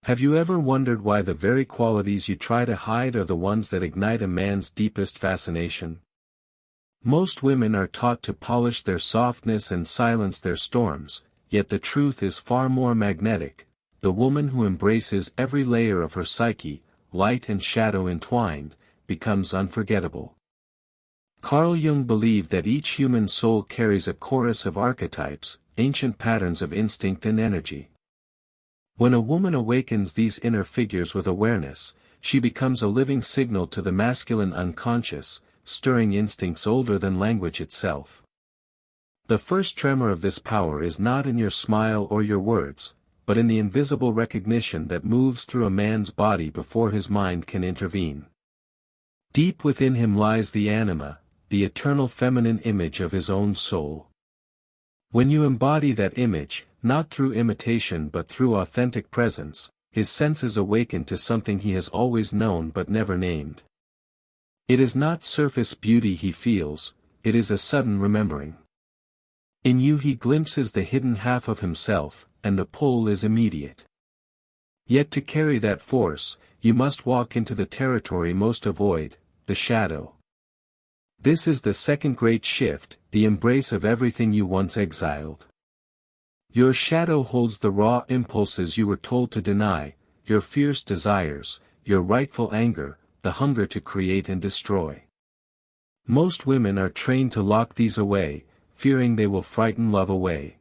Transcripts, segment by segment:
Have you ever wondered why the very qualities you try to hide are the ones that ignite a man's deepest fascination? Most women are taught to polish their softness and silence their storms, yet the truth is far more magnetic. The woman who embraces every layer of her psyche, light and shadow entwined, becomes unforgettable. Carl Jung believed that each human soul carries a chorus of archetypes, ancient patterns of instinct and energy. When a woman awakens these inner figures with awareness, she becomes a living signal to the masculine unconscious, stirring instincts older than language itself. The first tremor of this power is not in your smile or your words, but in the invisible recognition that moves through a man's body before his mind can intervene. Deep within him lies the anima, the eternal feminine image of his own soul. When you embody that image, not through imitation but through authentic presence, his senses awaken to something he has always known but never named. It is not surface beauty he feels, it is a sudden remembering. In you he glimpses the hidden half of himself, and the pull is immediate. Yet to carry that force, you must walk into the territory most avoid, the shadow. This is the second great shift, the embrace of everything you once exiled. Your shadow holds the raw impulses you were told to deny, your fierce desires, your rightful anger, the hunger to create and destroy. Most women are trained to lock these away, fearing they will frighten love away.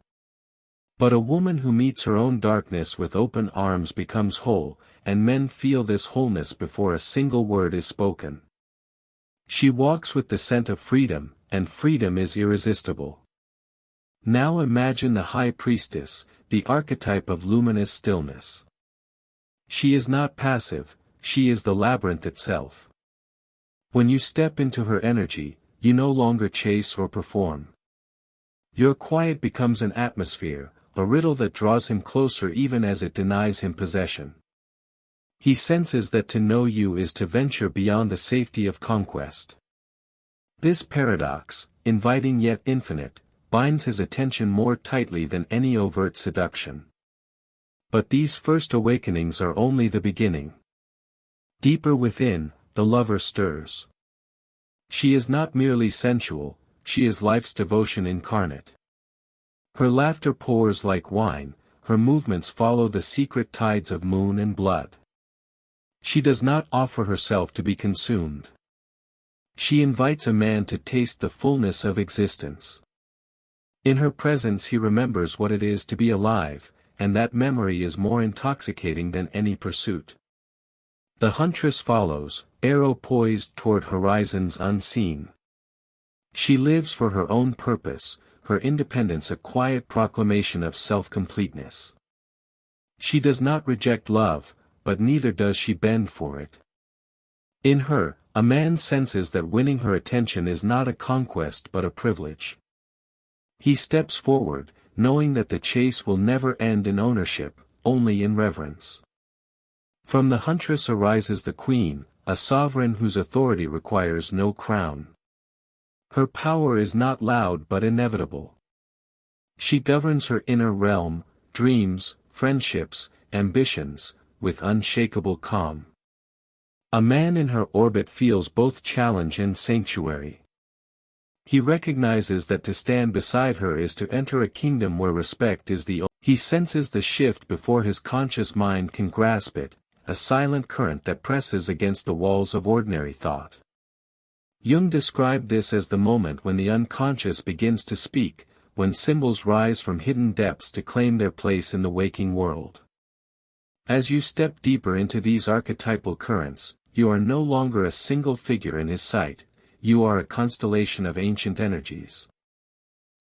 But a woman who meets her own darkness with open arms becomes whole, and men feel this wholeness before a single word is spoken. She walks with the scent of freedom, and freedom is irresistible. Now imagine the high priestess, the archetype of luminous stillness. She is not passive, she is the labyrinth itself. When you step into her energy, you no longer chase or perform. Your quiet becomes an atmosphere, a riddle that draws him closer even as it denies him possession. He senses that to know you is to venture beyond the safety of conquest. This paradox, inviting yet infinite, binds his attention more tightly than any overt seduction. But these first awakenings are only the beginning. Deeper within, the lover stirs. She is not merely sensual, she is life's devotion incarnate. Her laughter pours like wine, her movements follow the secret tides of moon and blood. She does not offer herself to be consumed. She invites a man to taste the fullness of existence. In her presence he remembers what it is to be alive, and that memory is more intoxicating than any pursuit. The huntress follows, arrow poised toward horizons unseen. She lives for her own purpose, her independence a quiet proclamation of self-completeness. She does not reject love, but neither does she bend for it. In her, a man senses that winning her attention is not a conquest but a privilege. He steps forward, knowing that the chase will never end in ownership, only in reverence. From the huntress arises the queen, a sovereign whose authority requires no crown. Her power is not loud but inevitable. She governs her inner realm, dreams, friendships, ambitions, with unshakable calm. A man in her orbit feels both challenge and sanctuary. He recognizes that to stand beside her is to enter a kingdom where respect is the only. He senses the shift before his conscious mind can grasp it, a silent current that presses against the walls of ordinary thought. Jung described this as the moment when the unconscious begins to speak, when symbols rise from hidden depths to claim their place in the waking world. As you step deeper into these archetypal currents, you are no longer a single figure in his sight, you are a constellation of ancient energies.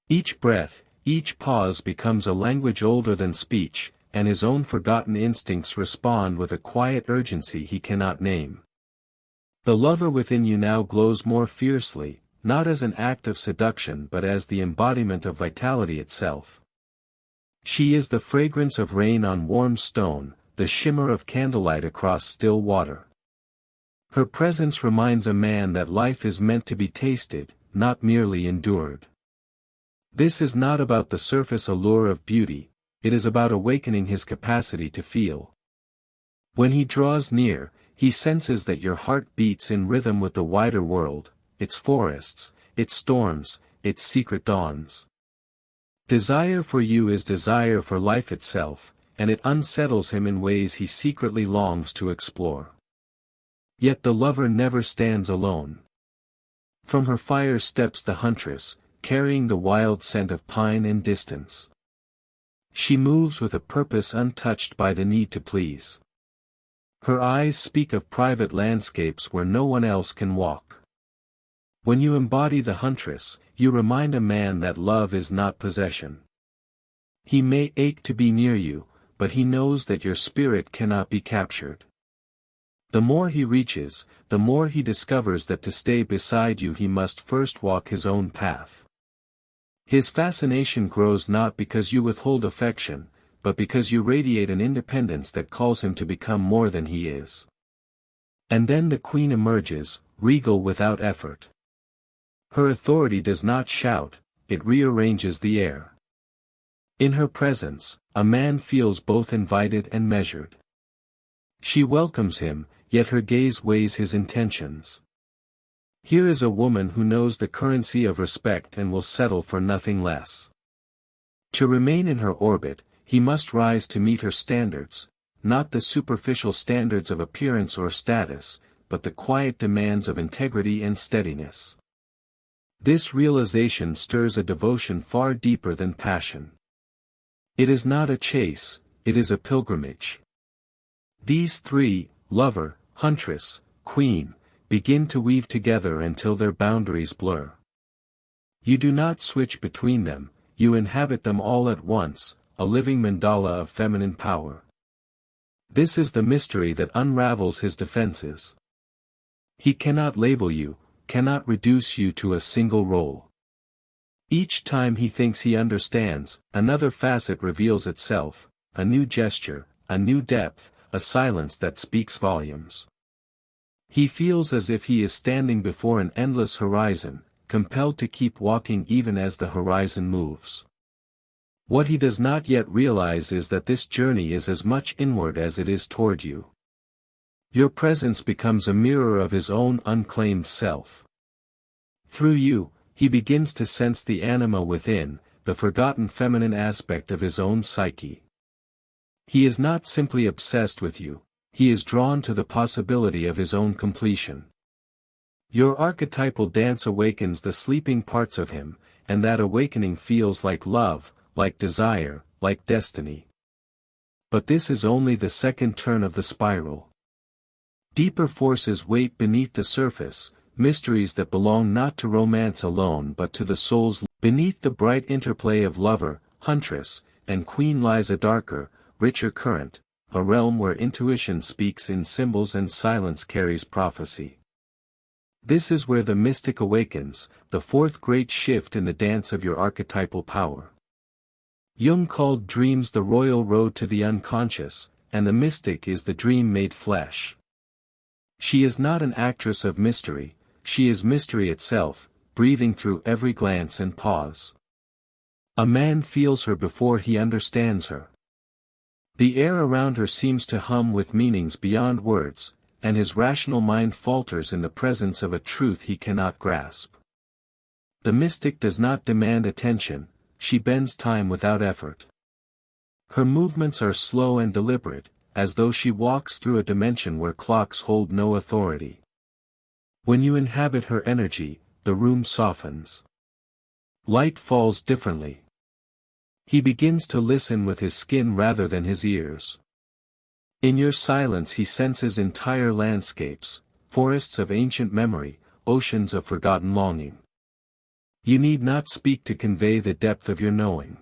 Each breath, each pause becomes a language older than speech, and his own forgotten instincts respond with a quiet urgency he cannot name. The lover within you now glows more fiercely, not as an act of seduction but as the embodiment of vitality itself. She is the fragrance of rain on warm stone, the shimmer of candlelight across still water. Her presence reminds a man that life is meant to be tasted, not merely endured. This is not about the surface allure of beauty, it is about awakening his capacity to feel. When he draws near, he senses that your heart beats in rhythm with the wider world, its forests, its storms, its secret dawns. Desire for you is desire for life itself, and it unsettles him in ways he secretly longs to explore. Yet the lover never stands alone. From her fire steps the huntress, carrying the wild scent of pine and distance. She moves with a purpose untouched by the need to please. Her eyes speak of private landscapes where no one else can walk. When you embody the huntress, you remind a man that love is not possession. He may ache to be near you, but he knows that your spirit cannot be captured. The more he reaches, the more he discovers that to stay beside you he must first walk his own path. His fascination grows not because you withhold affection, but because you radiate an independence that calls him to become more than he is. And then the queen emerges, regal without effort. Her authority does not shout, it rearranges the air. In her presence, a man feels both invited and measured. She welcomes him, yet her gaze weighs his intentions. Here is a woman who knows the currency of respect and will settle for nothing less. To remain in her orbit, he must rise to meet her standards, not the superficial standards of appearance or status, but the quiet demands of integrity and steadiness. This realization stirs a devotion far deeper than passion. It is not a chase, it is a pilgrimage. These three, lover, huntress, queen, begin to weave together until their boundaries blur. You do not switch between them, you inhabit them all at once, a living mandala of feminine power. This is the mystery that unravels his defenses. He cannot label you, cannot reduce you to a single role. Each time he thinks he understands, another facet reveals itself, a new gesture, a new depth, a silence that speaks volumes. He feels as if he is standing before an endless horizon, compelled to keep walking even as the horizon moves. What he does not yet realize is that this journey is as much inward as it is toward you. Your presence becomes a mirror of his own unclaimed self. Through you, he begins to sense the anima within, the forgotten feminine aspect of his own psyche. He is not simply obsessed with you, he is drawn to the possibility of his own completion. Your archetypal dance awakens the sleeping parts of him, and that awakening feels like love, like desire, like destiny. But this is only the second turn of the spiral. Deeper forces wait beneath the surface, mysteries that belong not to romance alone but to the soul's. Beneath the bright interplay of lover, huntress, and queen lies a darker, richer current, a realm where intuition speaks in symbols and silence carries prophecy. This is where the mystic awakens, the fourth great shift in the dance of your archetypal power. Jung called dreams the royal road to the unconscious, and the mystic is the dream made flesh. She is not an actress of mystery, she is mystery itself, breathing through every glance and pause. A man feels her before he understands her. The air around her seems to hum with meanings beyond words, and his rational mind falters in the presence of a truth he cannot grasp. The mystic does not demand attention, she bends time without effort. Her movements are slow and deliberate, as though she walks through a dimension where clocks hold no authority. When you inhabit her energy, the room softens. Light falls differently. He begins to listen with his skin rather than his ears. In your silence he senses entire landscapes, forests of ancient memory, oceans of forgotten longing. You need not speak to convey the depth of your knowing.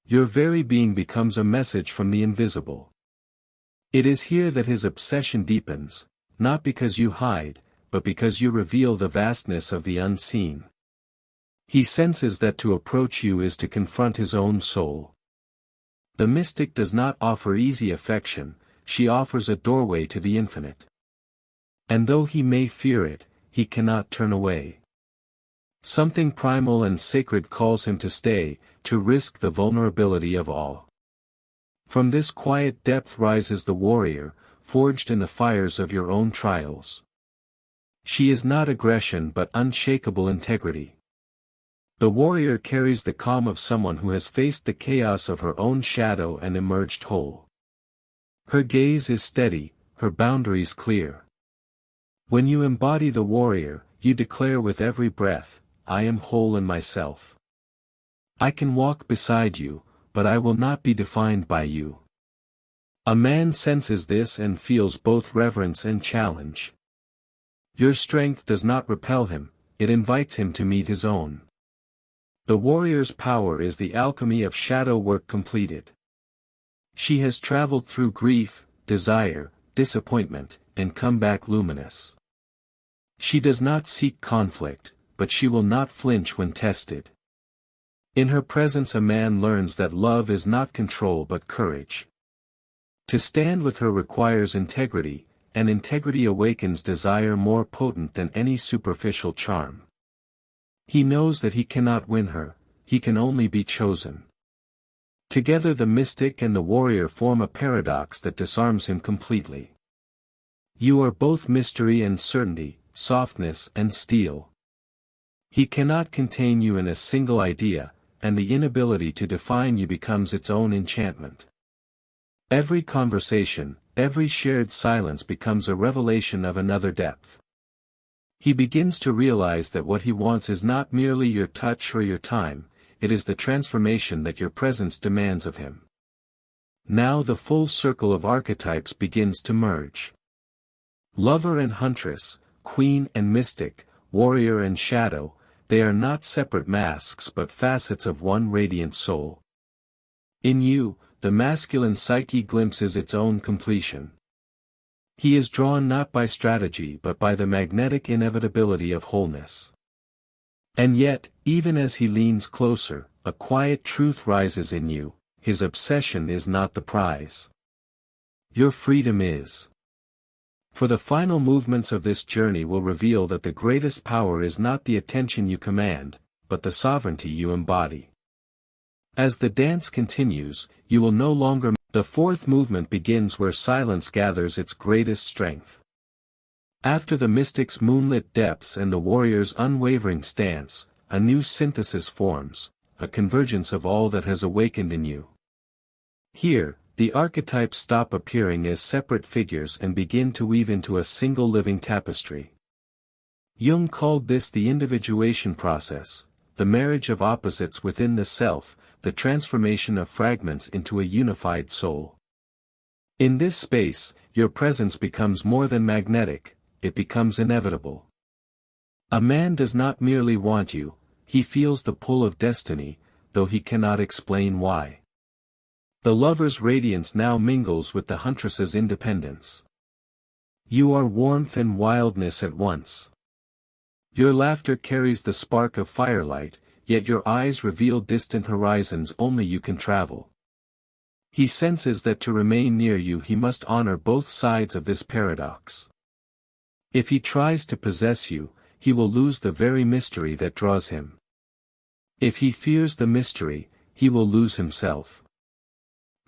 Your very being becomes a message from the invisible. It is here that his obsession deepens, not because you hide, but because you reveal the vastness of the unseen. He senses that to approach you is to confront his own soul. The mystic does not offer easy affection, she offers a doorway to the infinite. And though he may fear it, he cannot turn away. Something primal and sacred calls him to stay, to risk the vulnerability of all. From this quiet depth rises the warrior, forged in the fires of your own trials. She is not aggression but unshakable integrity. The warrior carries the calm of someone who has faced the chaos of her own shadow and emerged whole. Her gaze is steady, her boundaries clear. When you embody the warrior, you declare with every breath, I am whole in myself. I can walk beside you, but I will not be defined by you. A man senses this and feels both reverence and challenge. Your strength does not repel him, it invites him to meet his own. The warrior's power is the alchemy of shadow work completed. She has traveled through grief, desire, disappointment, and come back luminous. She does not seek conflict, but she will not flinch when tested. In her presence a man learns that love is not control but courage. To stand with her requires integrity, and integrity awakens desire more potent than any superficial charm. He knows that he cannot win her, he can only be chosen. Together the mystic and the warrior form a paradox that disarms him completely. You are both mystery and certainty, softness and steel. He cannot contain you in a single idea, and the inability to define you becomes its own enchantment. Every conversation, every shared silence becomes a revelation of another depth. He begins to realize that what he wants is not merely your touch or your time, it is the transformation that your presence demands of him. Now the full circle of archetypes begins to merge. Lover and huntress, queen and mystic, warrior and shadow, they are not separate masks but facets of one radiant soul. In you, the masculine psyche glimpses its own completion. He is drawn not by strategy but by the magnetic inevitability of wholeness. And yet, even as he leans closer, a quiet truth rises in you, his obsession is not the prize. Your freedom is. For the final movements of this journey will reveal that the greatest power is not the attention you command, but the sovereignty you embody. As the dance continues, you will no longer. The fourth movement begins where silence gathers its greatest strength. After the mystic's moonlit depths and the warrior's unwavering stance, a new synthesis forms, a convergence of all that has awakened in you. Here, the archetypes stop appearing as separate figures and begin to weave into a single living tapestry. Jung called this the individuation process, the marriage of opposites within the self, the transformation of fragments into a unified soul. In this space, your presence becomes more than magnetic, it becomes inevitable. A man does not merely want you, he feels the pull of destiny, though he cannot explain why. The lover's radiance now mingles with the huntress's independence. You are warmth and wildness at once. Your laughter carries the spark of firelight, yet your eyes reveal distant horizons only you can travel. He senses that to remain near you he must honor both sides of this paradox. If he tries to possess you, he will lose the very mystery that draws him. If he fears the mystery, he will lose himself.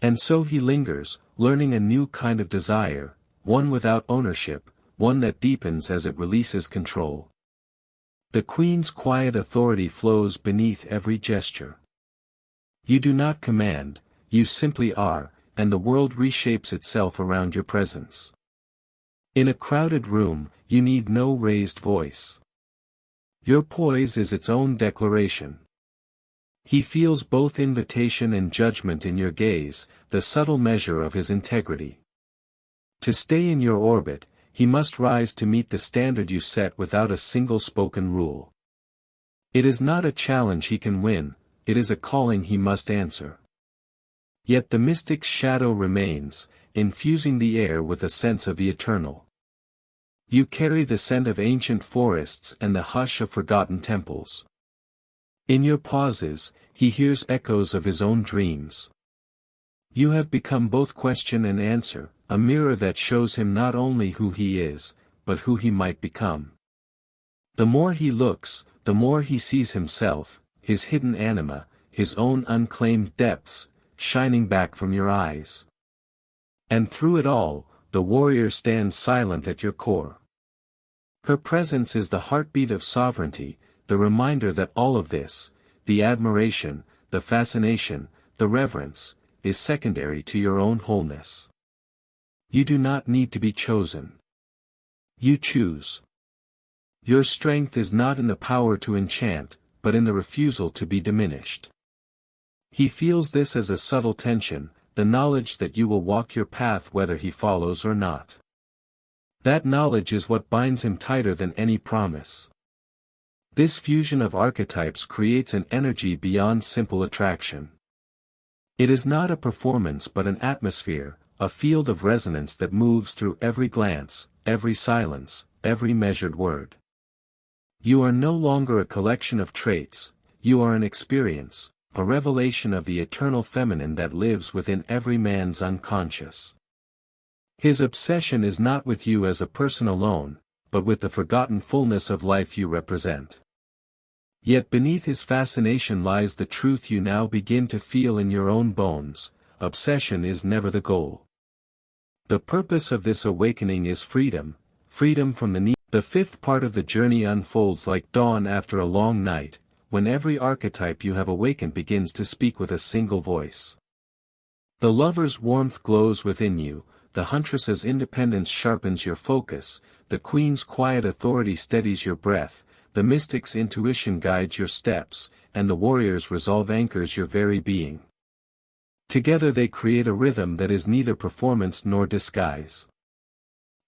And so he lingers, learning a new kind of desire, one without ownership, one that deepens as it releases control. The queen's quiet authority flows beneath every gesture. You do not command, you simply are, and the world reshapes itself around your presence. In a crowded room, you need no raised voice. Your poise is its own declaration. He feels both invitation and judgment in your gaze, the subtle measure of his integrity. To stay in your orbit, he must rise to meet the standard you set without a single spoken rule. It is not a challenge he can win, it is a calling he must answer. Yet the mystic's shadow remains, infusing the air with a sense of the eternal. You carry the scent of ancient forests and the hush of forgotten temples. In your pauses, he hears echoes of his own dreams. You have become both question and answer, a mirror that shows him not only who he is, but who he might become. The more he looks, the more he sees himself, his hidden anima, his own unclaimed depths, shining back from your eyes. And through it all, the warrior stands silent at your core. Her presence is the heartbeat of sovereignty, the reminder that all of this, the admiration, the fascination, the reverence, is secondary to your own wholeness. You do not need to be chosen. You choose. Your strength is not in the power to enchant, but in the refusal to be diminished. He feels this as a subtle tension, the knowledge that you will walk your path whether he follows or not. That knowledge is what binds him tighter than any promise. This fusion of archetypes creates an energy beyond simple attraction. It is not a performance but an atmosphere, a field of resonance that moves through every glance, every silence, every measured word. You are no longer a collection of traits, you are an experience, a revelation of the eternal feminine that lives within every man's unconscious. His obsession is not with you as a person alone, but with the forgotten fullness of life you represent. Yet beneath his fascination lies the truth you now begin to feel in your own bones: obsession is never the goal. The purpose of this awakening is freedom, freedom from the need. The fifth part of the journey unfolds like dawn after a long night, when every archetype you have awakened begins to speak with a single voice. The lover's warmth glows within you, the huntress's independence sharpens your focus, the queen's quiet authority steadies your breath, the mystic's intuition guides your steps, and the warrior's resolve anchors your very being. Together they create a rhythm that is neither performance nor disguise.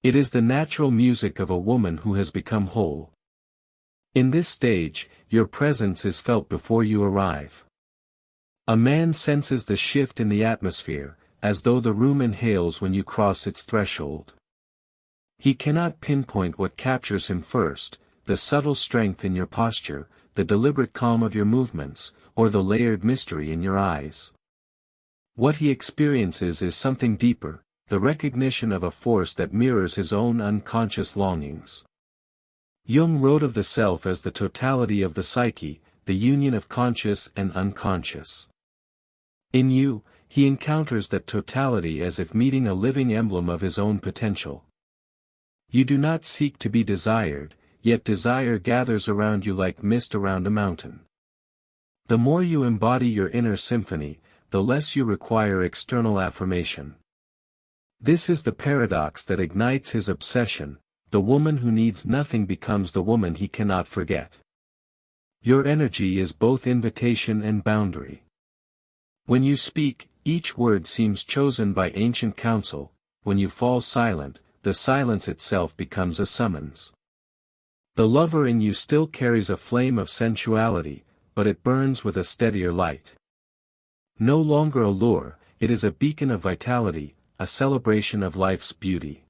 It is the natural music of a woman who has become whole. In this stage, your presence is felt before you arrive. A man senses the shift in the atmosphere, as though the room inhales when you cross its threshold. He cannot pinpoint what captures him first: the subtle strength in your posture, the deliberate calm of your movements, or the layered mystery in your eyes. What he experiences is something deeper, the recognition of a force that mirrors his own unconscious longings. Jung wrote of the self as the totality of the psyche, the union of conscious and unconscious. In you, he encounters that totality as if meeting a living emblem of his own potential. You do not seek to be desired, yet desire gathers around you like mist around a mountain. The more you embody your inner symphony, the less you require external affirmation. This is the paradox that ignites his obsession: the woman who needs nothing becomes the woman he cannot forget. Your energy is both invitation and boundary. When you speak, each word seems chosen by ancient counsel; when you fall silent, the silence itself becomes a summons. The lover in you still carries a flame of sensuality, but it burns with a steadier light. No longer a lure, it is a beacon of vitality, a celebration of life's beauty.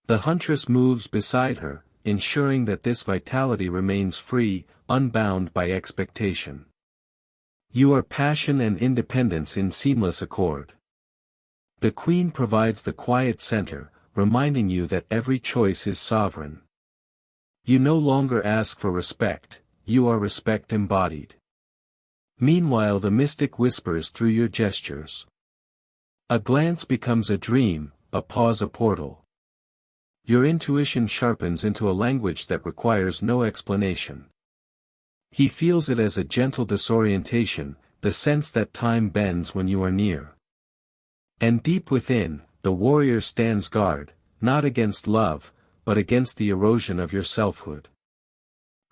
The huntress moves beside her, ensuring that this vitality remains free, unbound by expectation. You are passion and independence in seamless accord. The queen provides the quiet center, reminding you that every choice is sovereign. You no longer ask for respect, you are respect embodied. Meanwhile the mystic whispers through your gestures. A glance becomes a dream, a pause a portal. Your intuition sharpens into a language that requires no explanation. He feels it as a gentle disorientation, the sense that time bends when you are near. And deep within, the warrior stands guard, not against love, but against the erosion of your selfhood.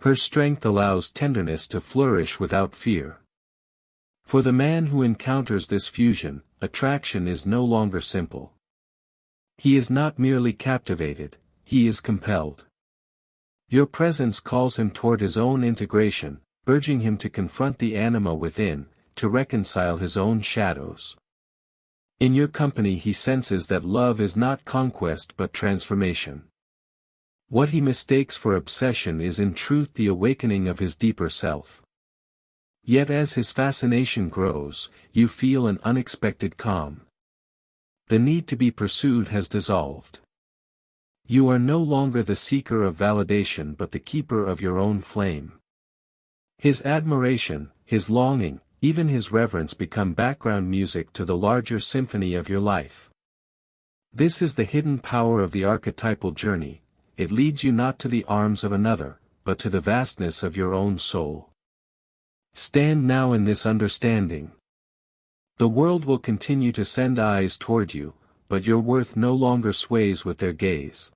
Her strength allows tenderness to flourish without fear. For the man who encounters this fusion, attraction is no longer simple. He is not merely captivated, he is compelled. Your presence calls him toward his own integration, urging him to confront the anima within, to reconcile his own shadows. In your company he senses that love is not conquest but transformation. What he mistakes for obsession is in truth the awakening of his deeper self. Yet as his fascination grows, you feel an unexpected calm. The need to be pursued has dissolved. You are no longer the seeker of validation but the keeper of your own flame. His admiration, his longing, even his reverence become background music to the larger symphony of your life. This is the hidden power of the archetypal journey. It leads you not to the arms of another, but to the vastness of your own soul. Stand now in this understanding. The world will continue to send eyes toward you, but your worth no longer sways with their gaze.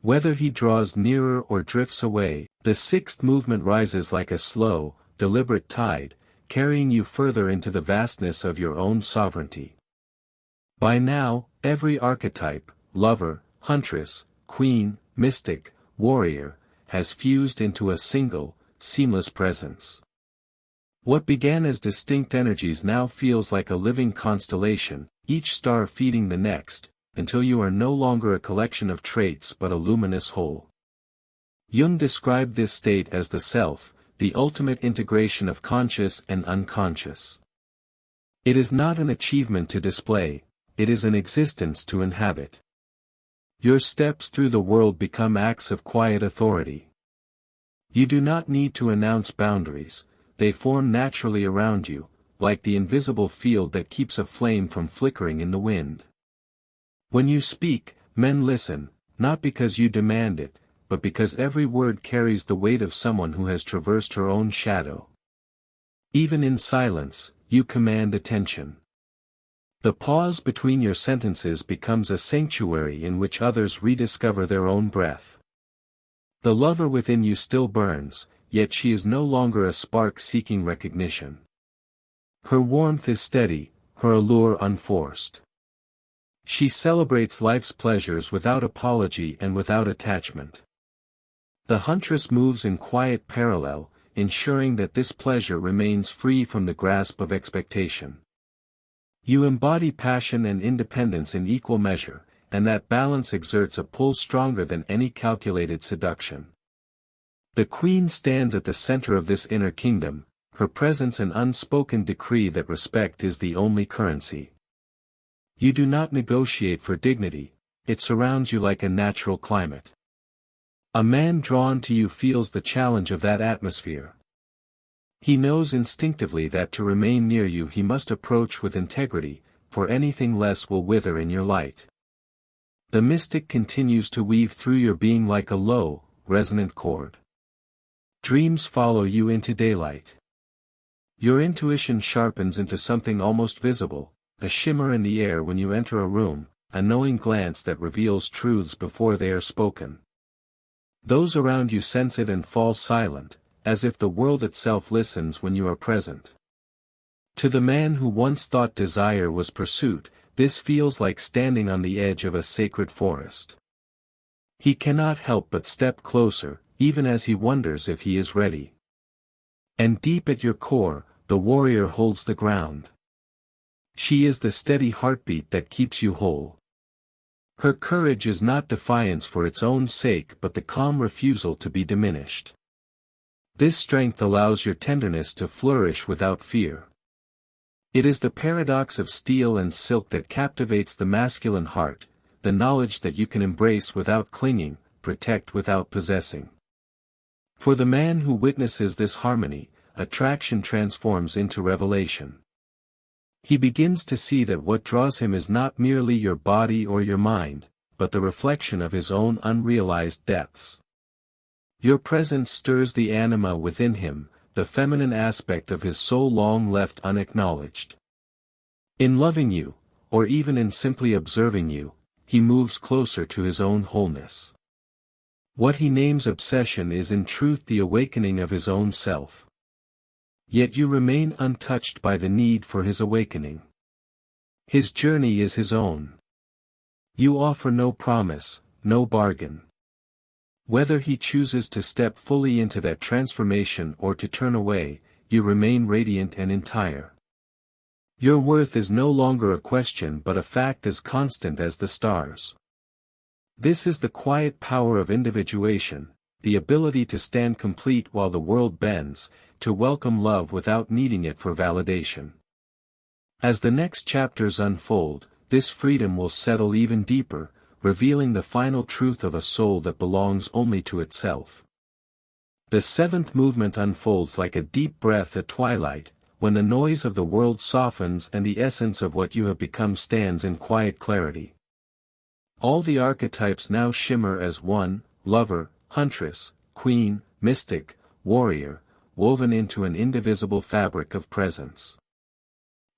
Whether he draws nearer or drifts away, the sixth movement rises like a slow, deliberate tide, carrying you further into the vastness of your own sovereignty. By now, every archetype, lover, huntress, queen, mystic, warrior, has fused into a single, seamless presence. What began as distinct energies now feels like a living constellation, each star feeding the next, until you are no longer a collection of traits but a luminous whole. Jung described this state as the self, the ultimate integration of conscious and unconscious. It is not an achievement to display, it is an existence to inhabit. Your steps through the world become acts of quiet authority. You do not need to announce boundaries, they form naturally around you, like the invisible field that keeps a flame from flickering in the wind. When you speak, men listen, not because you demand it, but because every word carries the weight of someone who has traversed her own shadow. Even in silence, you command attention. The pause between your sentences becomes a sanctuary in which others rediscover their own breath. The lover within you still burns, yet she is no longer a spark seeking recognition. Her warmth is steady, her allure unforced. She celebrates life's pleasures without apology and without attachment. The huntress moves in quiet parallel, ensuring that this pleasure remains free from the grasp of expectation. You embody passion and independence in equal measure, and that balance exerts a pull stronger than any calculated seduction. The queen stands at the center of this inner kingdom, her presence an unspoken decree that respect is the only currency. You do not negotiate for dignity, it surrounds you like a natural climate. A man drawn to you feels the challenge of that atmosphere. He knows instinctively that to remain near you he must approach with integrity, for anything less will wither in your light. The mystic continues to weave through your being like a low, resonant chord. Dreams follow you into daylight. Your intuition sharpens into something almost visible, a shimmer in the air when you enter a room, a knowing glance that reveals truths before they are spoken. Those around you sense it and fall silent, as if the world itself listens when you are present. To the man who once thought desire was pursuit, this feels like standing on the edge of a sacred forest. He cannot help but step closer, even as he wonders if he is ready. And deep at your core, the warrior holds the ground. She is the steady heartbeat that keeps you whole. Her courage is not defiance for its own sake but the calm refusal to be diminished. This strength allows your tenderness to flourish without fear. It is the paradox of steel and silk that captivates the masculine heart, the knowledge that you can embrace without clinging, protect without possessing. For the man who witnesses this harmony, attraction transforms into revelation. He begins to see that what draws him is not merely your body or your mind, but the reflection of his own unrealized depths. Your presence stirs the anima within him, the feminine aspect of his soul long left unacknowledged. In loving you, or even in simply observing you, he moves closer to his own wholeness. What he names obsession is in truth the awakening of his own self. Yet you remain untouched by the need for his awakening. His journey is his own. You offer no promise, no bargain. Whether he chooses to step fully into that transformation or to turn away, you remain radiant and entire. Your worth is no longer a question but a fact as constant as the stars. This is the quiet power of individuation, the ability to stand complete while the world bends, to welcome love without needing it for validation. As the next chapters unfold, this freedom will settle even deeper, revealing the final truth of a soul that belongs only to itself. The seventh movement unfolds like a deep breath at twilight, when the noise of the world softens and the essence of what you have become stands in quiet clarity. All the archetypes now shimmer as one: lover, huntress, queen, mystic, warrior, woven into an indivisible fabric of presence.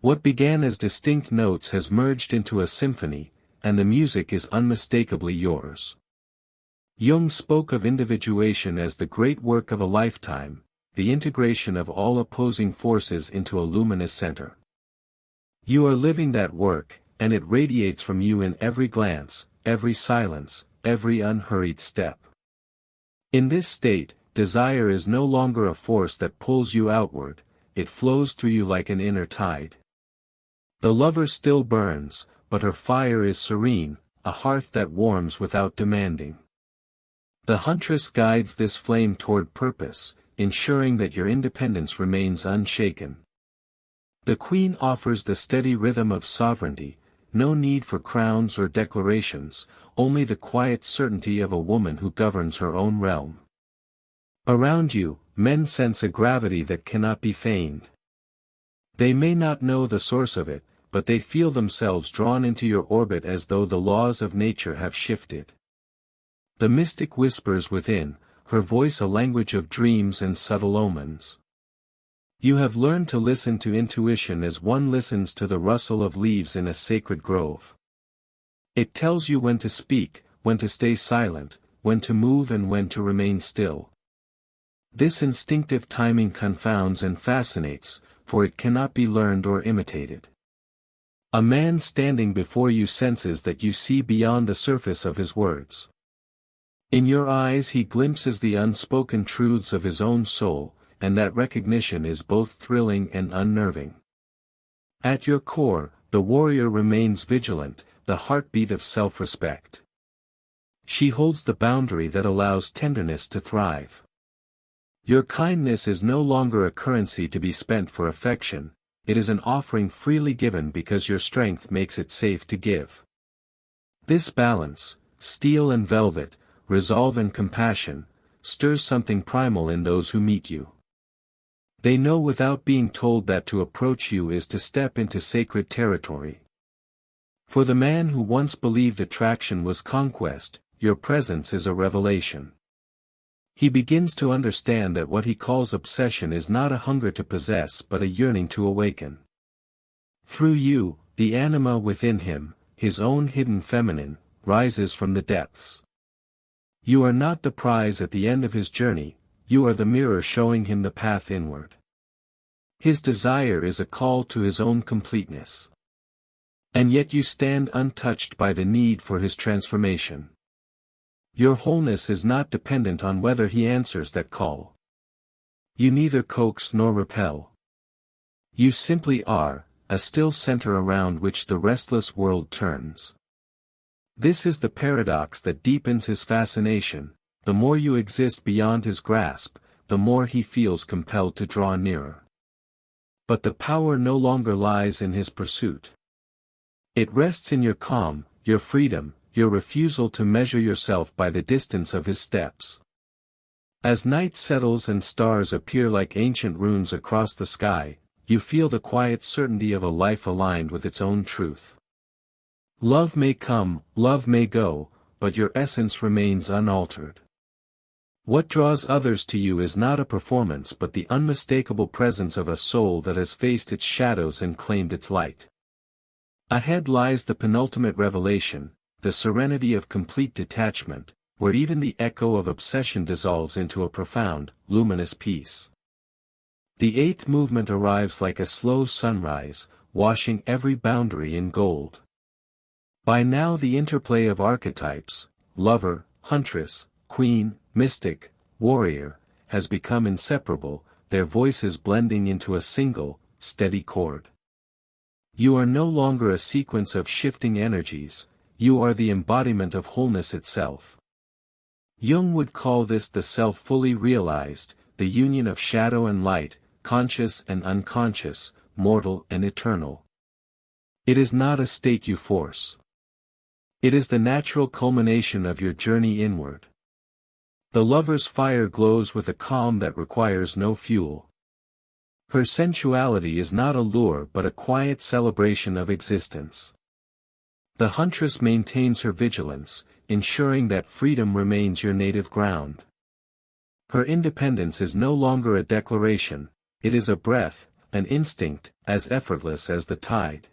What began as distinct notes has merged into a symphony, and the music is unmistakably yours. Jung spoke of individuation as the great work of a lifetime, the integration of all opposing forces into a luminous center. You are living that work, and it radiates from you in every glance, every silence, every unhurried step. In this state, desire is no longer a force that pulls you outward, it flows through you like an inner tide. The lover still burns, but her fire is serene, a hearth that warms without demanding. The huntress guides this flame toward purpose, ensuring that your independence remains unshaken. The queen offers the steady rhythm of sovereignty, no need for crowns or declarations, only the quiet certainty of a woman who governs her own realm. Around you, men sense a gravity that cannot be feigned. They may not know the source of it, but they feel themselves drawn into your orbit as though the laws of nature have shifted. The mystic whispers within, her voice a language of dreams and subtle omens. You have learned to listen to intuition as one listens to the rustle of leaves in a sacred grove. It tells you when to speak, when to stay silent, when to move and when to remain still. This instinctive timing confounds and fascinates, for it cannot be learned or imitated. A man standing before you senses that you see beyond the surface of his words. In your eyes he glimpses the unspoken truths of his own soul, and that recognition is both thrilling and unnerving. At your core, the warrior remains vigilant, the heartbeat of self-respect. She holds the boundary that allows tenderness to thrive. Your kindness is no longer a currency to be spent for affection, it is an offering freely given because your strength makes it safe to give. This balance, steel and velvet, resolve and compassion, stirs something primal in those who meet you. They know without being told that to approach you is to step into sacred territory. For the man who once believed attraction was conquest, your presence is a revelation. He begins to understand that what he calls obsession is not a hunger to possess but a yearning to awaken. Through you, the anima within him, his own hidden feminine, rises from the depths. You are not the prize at the end of his journey, you are the mirror showing him the path inward. His desire is a call to his own completeness. And yet you stand untouched by the need for his transformation. Your wholeness is not dependent on whether he answers that call. You neither coax nor repel. You simply are, a still center around which the restless world turns. This is the paradox that deepens his fascination: the more you exist beyond his grasp, the more he feels compelled to draw nearer. But the power no longer lies in his pursuit. It rests in your calm, your freedom, your refusal to measure yourself by the distance of his steps. As night settles and stars appear like ancient runes across the sky, you feel the quiet certainty of a life aligned with its own truth. Love may come, love may go, but your essence remains unaltered. What draws others to you is not a performance but the unmistakable presence of a soul that has faced its shadows and claimed its light. Ahead lies the penultimate revelation, the serenity of complete detachment, where even the echo of obsession dissolves into a profound, luminous peace. The eighth movement arrives like a slow sunrise, washing every boundary in gold. By now the interplay of archetypes, lover, huntress, queen, mystic, warrior, has become inseparable, their voices blending into a single, steady chord. You are no longer a sequence of shifting energies, you are the embodiment of wholeness itself. Jung would call this the self fully realized, the union of shadow and light, conscious and unconscious, mortal and eternal. It is not a state you force. It is the natural culmination of your journey inward. The lover's fire glows with a calm that requires no fuel. Her sensuality is not a lure but a quiet celebration of existence. The huntress maintains her vigilance, ensuring that freedom remains your native ground. Her independence is no longer a declaration, it is a breath, an instinct, as effortless as the tide.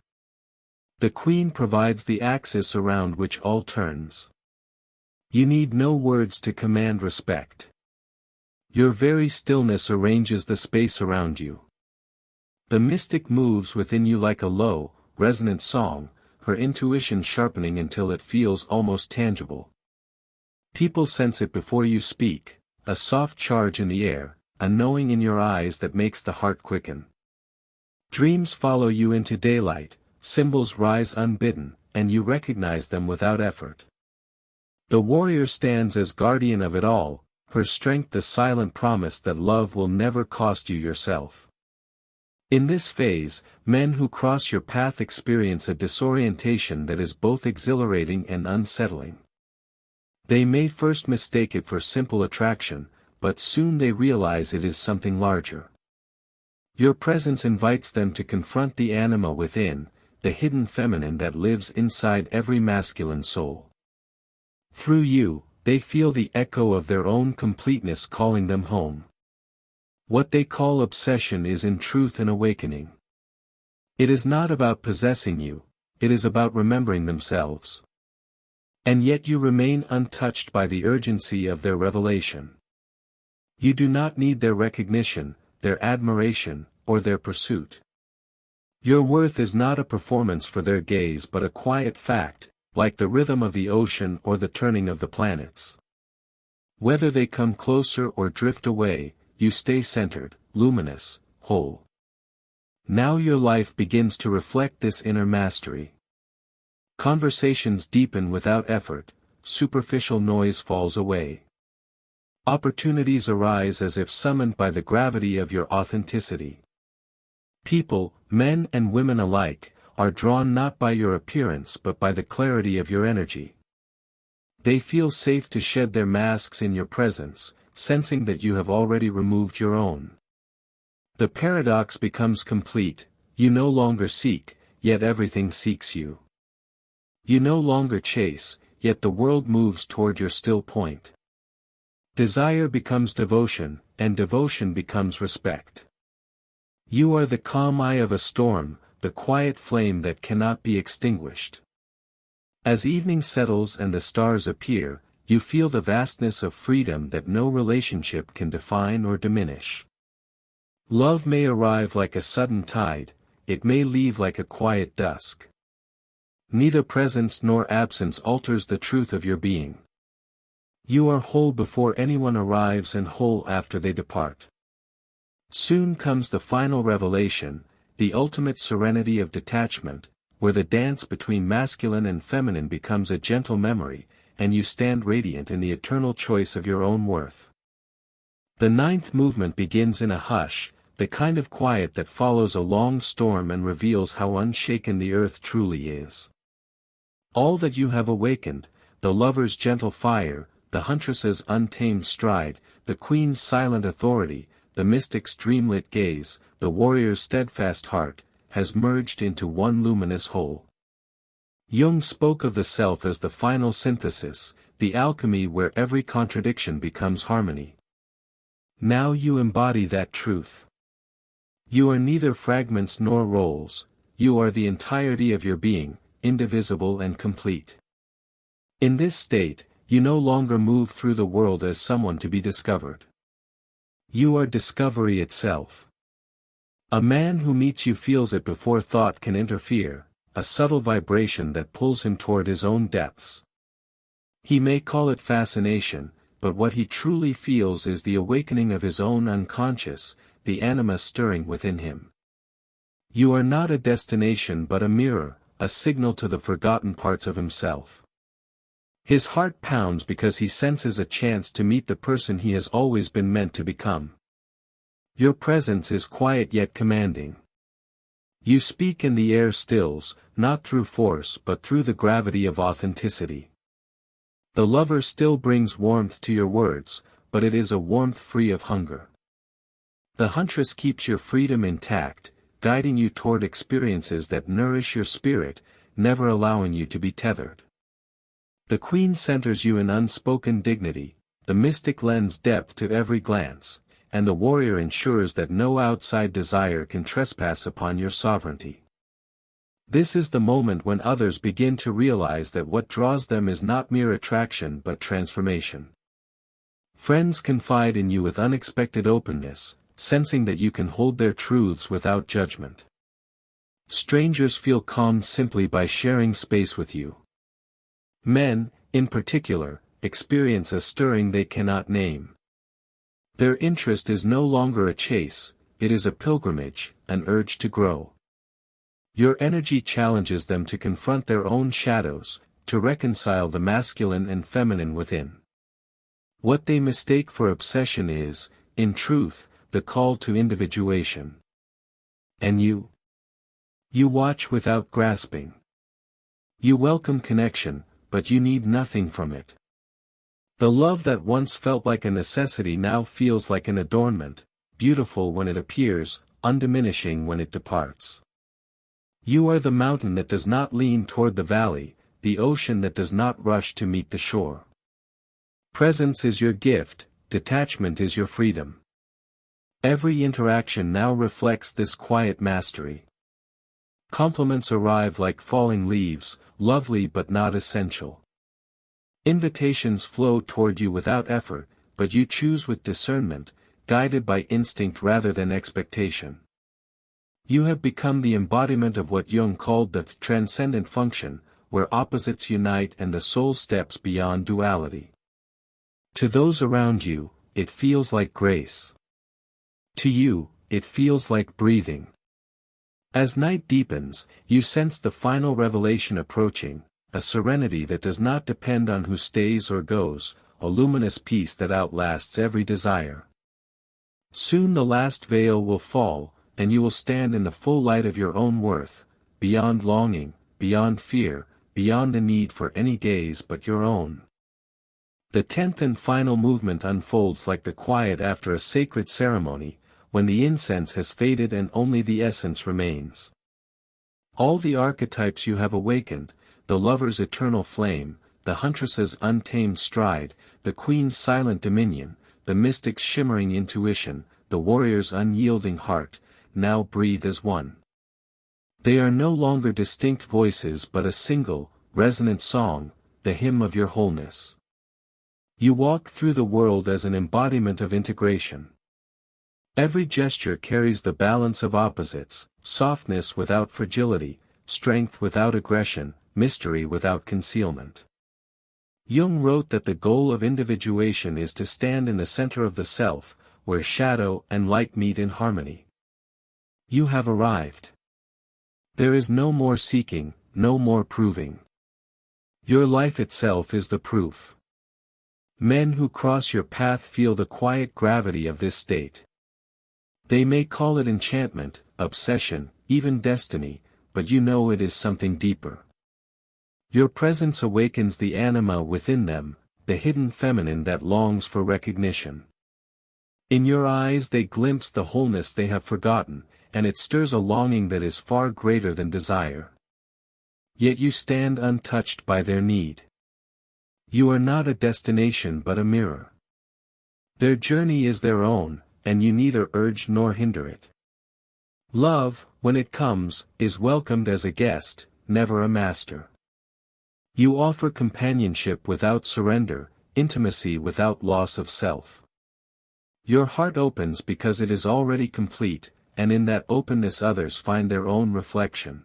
The queen provides the axis around which all turns. You need no words to command respect. Your very stillness arranges the space around you. The mystic moves within you like a low, resonant song, her intuition sharpening until it feels almost tangible. People sense it before you speak, a soft charge in the air, a knowing in your eyes that makes the heart quicken. Dreams follow you into daylight, symbols rise unbidden, and you recognize them without effort. The warrior stands as guardian of it all, her strength the silent promise that love will never cost you yourself. In this phase, men who cross your path experience a disorientation that is both exhilarating and unsettling. They may first mistake it for simple attraction, but soon they realize it is something larger. Your presence invites them to confront the anima within, the hidden feminine that lives inside every masculine soul. Through you, they feel the echo of their own completeness calling them home. What they call obsession is in truth an awakening. It is not about possessing you, it is about remembering themselves. And yet you remain untouched by the urgency of their revelation. You do not need their recognition, their admiration, or their pursuit. Your worth is not a performance for their gaze but a quiet fact, like the rhythm of the ocean or the turning of the planets. Whether they come closer or drift away, you stay centered, luminous, whole. Now your life begins to reflect this inner mastery. Conversations deepen without effort, superficial noise falls away. Opportunities arise as if summoned by the gravity of your authenticity. People, men and women alike, are drawn not by your appearance but by the clarity of your energy. They feel safe to shed their masks in your presence, sensing that you have already removed your own. The paradox becomes complete, you no longer seek, yet everything seeks you. You no longer chase, yet the world moves toward your still point. Desire becomes devotion, and devotion becomes respect. You are the calm eye of a storm, the quiet flame that cannot be extinguished. As evening settles and the stars appear, you feel the vastness of freedom that no relationship can define or diminish. Love may arrive like a sudden tide, it may leave like a quiet dusk. Neither presence nor absence alters the truth of your being. You are whole before anyone arrives and whole after they depart. Soon comes the final revelation, the ultimate serenity of detachment, where the dance between masculine and feminine becomes a gentle memory, and you stand radiant in the eternal choice of your own worth. The ninth movement begins in a hush, the kind of quiet that follows a long storm and reveals how unshaken the earth truly is. All that you have awakened, the lover's gentle fire, the huntress's untamed stride, the queen's silent authority, the mystic's dreamlit gaze, the warrior's steadfast heart, has merged into one luminous whole. Jung spoke of the self as the final synthesis, the alchemy where every contradiction becomes harmony. Now you embody that truth. You are neither fragments nor roles, you are the entirety of your being, indivisible and complete. In this state, you no longer move through the world as someone to be discovered. You are discovery itself. A man who meets you feels it before thought can interfere, a subtle vibration that pulls him toward his own depths. He may call it fascination, but what he truly feels is the awakening of his own unconscious, the anima stirring within him. You are not a destination but a mirror, a signal to the forgotten parts of himself. His heart pounds because he senses a chance to meet the person he has always been meant to become. Your presence is quiet yet commanding. You speak and the air stills, not through force but through the gravity of authenticity. The lover still brings warmth to your words, but it is a warmth free of hunger. The huntress keeps your freedom intact, guiding you toward experiences that nourish your spirit, never allowing you to be tethered. The queen centers you in unspoken dignity, the mystic lends depth to every glance, and the warrior ensures that no outside desire can trespass upon your sovereignty. This is the moment when others begin to realize that what draws them is not mere attraction but transformation. Friends confide in you with unexpected openness, sensing that you can hold their truths without judgment. Strangers feel calmed simply by sharing space with you. Men, in particular, experience a stirring they cannot name. Their interest is no longer a chase, it is a pilgrimage, an urge to grow. Your energy challenges them to confront their own shadows, to reconcile the masculine and feminine within. What they mistake for obsession is, in truth, the call to individuation. And you? You watch without grasping. You welcome connection, but you need nothing from it. The love that once felt like a necessity now feels like an adornment, beautiful when it appears, undiminishing when it departs. You are the mountain that does not lean toward the valley, the ocean that does not rush to meet the shore. Presence is your gift, detachment is your freedom. Every interaction now reflects this quiet mastery. Compliments arrive like falling leaves, lovely but not essential. Invitations flow toward you without effort, but you choose with discernment, guided by instinct rather than expectation. You have become the embodiment of what Jung called the transcendent function, where opposites unite and the soul steps beyond duality. To those around you, it feels like grace. To you, it feels like breathing. As night deepens, you sense the final revelation approaching, a serenity that does not depend on who stays or goes, a luminous peace that outlasts every desire. Soon the last veil will fall, and you will stand in the full light of your own worth, beyond longing, beyond fear, beyond the need for any gaze but your own. The 10th and final movement unfolds like the quiet after a sacred ceremony, when the incense has faded and only the essence remains. All the archetypes you have awakened, the lover's eternal flame, the huntress's untamed stride, the queen's silent dominion, the mystic's shimmering intuition, the warrior's unyielding heart, now breathe as one. They are no longer distinct voices but a single, resonant song, the hymn of your wholeness. You walk through the world as an embodiment of integration. Every gesture carries the balance of opposites, softness without fragility, strength without aggression, mystery without concealment. Jung wrote that the goal of individuation is to stand in the center of the self, where shadow and light meet in harmony. You have arrived. There is no more seeking, no more proving. Your life itself is the proof. Men who cross your path feel the quiet gravity of this state. They may call it enchantment, obsession, even destiny, but you know it is something deeper. Your presence awakens the anima within them, the hidden feminine that longs for recognition. In your eyes they glimpse the wholeness they have forgotten, and it stirs a longing that is far greater than desire. Yet you stand untouched by their need. You are not a destination but a mirror. Their journey is their own, and you neither urge nor hinder it. Love, when it comes, is welcomed as a guest, never a master. You offer companionship without surrender, intimacy without loss of self. Your heart opens because it is already complete, and in that openness others find their own reflection.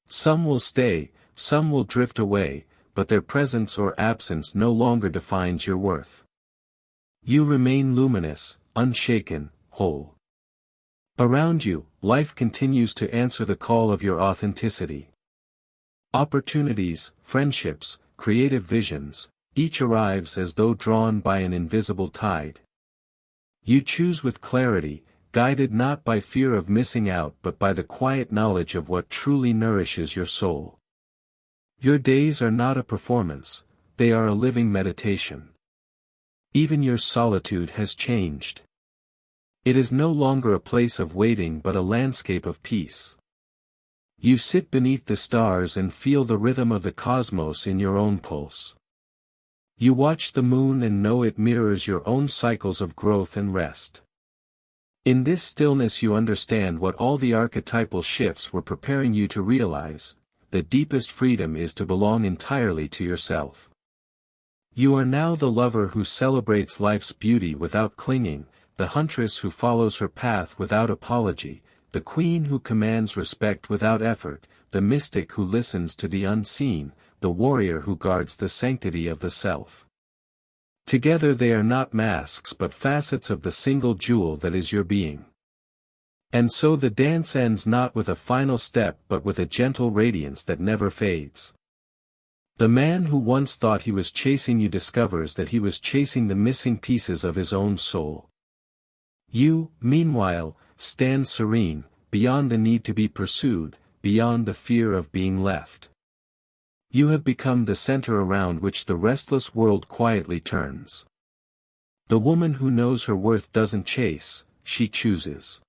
Some will stay, some will drift away, but their presence or absence no longer defines your worth. You remain luminous, unshaken, whole. Around you, life continues to answer the call of your authenticity. Opportunities, friendships, creative visions, each arrives as though drawn by an invisible tide. You choose with clarity, guided not by fear of missing out but by the quiet knowledge of what truly nourishes your soul. Your days are not a performance, they are a living meditation. Even your solitude has changed. It is no longer a place of waiting but a landscape of peace. You sit beneath the stars and feel the rhythm of the cosmos in your own pulse. You watch the moon and know it mirrors your own cycles of growth and rest. In this stillness you understand what all the archetypal shifts were preparing you to realize: the deepest freedom is to belong entirely to yourself. You are now the lover who celebrates life's beauty without clinging, the huntress who follows her path without apology, the queen who commands respect without effort, the mystic who listens to the unseen, the warrior who guards the sanctity of the self. Together they are not masks but facets of the single jewel that is your being. And so the dance ends not with a final step but with a gentle radiance that never fades. The man who once thought he was chasing you discovers that he was chasing the missing pieces of his own soul. You, meanwhile, stand serene, beyond the need to be pursued, beyond the fear of being left. You have become the center around which the restless world quietly turns. The woman who knows her worth doesn't chase, she chooses.